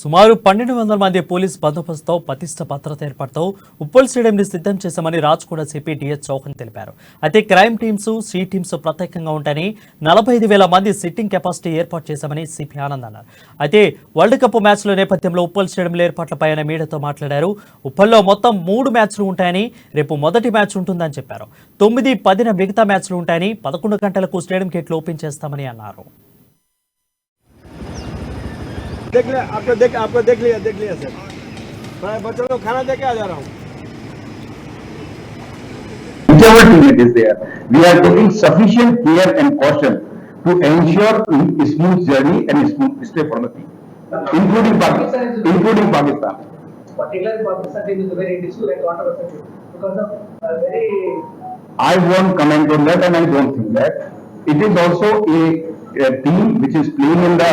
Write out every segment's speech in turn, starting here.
సుమారు 1200 మంది పోలీస్ బందోబస్తుతో పటిష్ట భద్రత ఏర్పాటుతో ఉప్పల్ స్టేడియంని సిద్ధం చేశామని రాచకొండ సిపి డిఎస్ చౌహాన్ తెలిపారు. అయితే క్రైమ్ టీమ్స్, సి టీమ్స్ ప్రత్యేకంగా ఉంటాయని 45,000 మంది సిట్టింగ్ కెపాసిటీ ఏర్పాటు చేశామని సిపి ఆనంద్ అన్నారు. అయితే వరల్డ్ కప్ మ్యాచ్ల నేపథ్యంలో ఉప్పల్ స్టేడియంలో ఏర్పాట్లపై ఆయన మీడియాతో మాట్లాడారు. ఉప్పల్లో మొత్తం 3 మ్యాచ్లు ఉంటాయని, రేపు మొదటి మ్యాచ్ ఉంటుందని చెప్పారు. 9-10 మిగతా మ్యాచ్లు ఉంటాయని, 11 గంటలకు స్టేడియం గేట్లు ఓపెన్ చేస్తామని అన్నారు. देख लिया आपको देख लिया सर। मैं बच्चों को खाना देके आ जा रहा हूँ। Whichever team it is there, we are taking sufficient care and caution to ensure a smooth journey and a smooth stay for the team, including Pakistan. Particularly Pakistan team is very issue and controversial because of very. I won't comment on that, and I don't think that it is also a team which is playing in the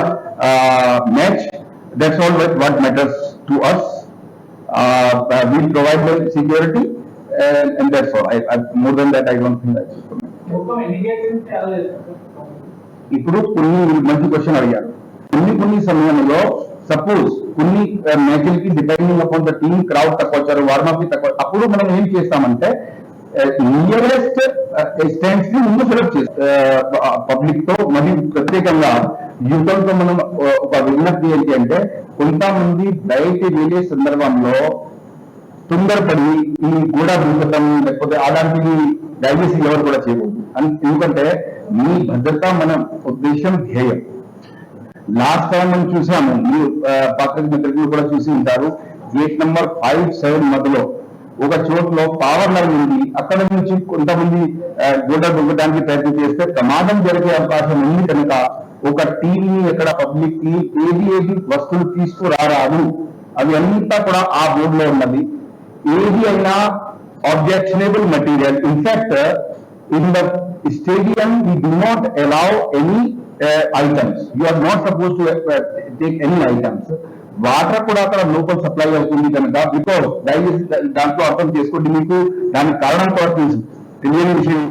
match. That's all what matters to us. We provide the security, and that's all. More than that, I don't think that's it. ఇప్పుడు కొన్ని మంచి question అడిగారు. కొన్ని సమయంలో suppose కొన్ని మ్యాచ్లకి depending upon the team crowd తక్కువ వచ్చారు, వార్మప్ కి తక్కువ, అప్పుడు మనం ఏం చేస్తామంటే నియరెస్ట్ స్టాండ్స్ ని ముందు ఫిలప్ చేస్తాం పబ్లిక్ తో. మరి ప్రత్యేకంగా యువతలతో మనం ఒక విజ్ఞప్తి ఏంటి అంటే, కొంతమంది బయట వెళ్ళే సందర్భంలో తొందరపడి ఈ గోడ దూకటం లేకపోతే అలాంటివి దయచేసి ఎవరు కూడా చేయకూడదు. ఎందుకంటే మీ భద్రత మన ఉద్దేశం, ధ్యేయం. లాస్ట్ టైం మనం చూసాము, మీరు పాత్రిక మిత్రులు కూడా చూసి ఉంటారు, గేట్ నెంబర్ 5-7 మధ్యలో ఒక చోట్లో పవర్ లైన్ ఉంది. అక్కడ నుంచి కొంతమంది గోడ దూకడానికి ప్రయత్నం చేస్తే ప్రమాదం జరిగే అవకాశం ఉంది. కనుక ఒక టీంని ఎక్కడ పబ్లిక్ కి ఏది వస్తువులు తీసుకురారాదు, అవి అంతా కూడా ఆ బోర్డు లో ఉన్నది. ఏది అయినా objectionable material. In fact in the stadium we do not allow any items. You are not supposed to take any items. Water కూడా అక్కడ లోకల్ సప్లై అవుతుంది కనుక, బికాస్ దయచేసి దాంట్లో అర్థం చేసుకోండి. మీకు దానికి కారణం కూడా తెలియని విషయం.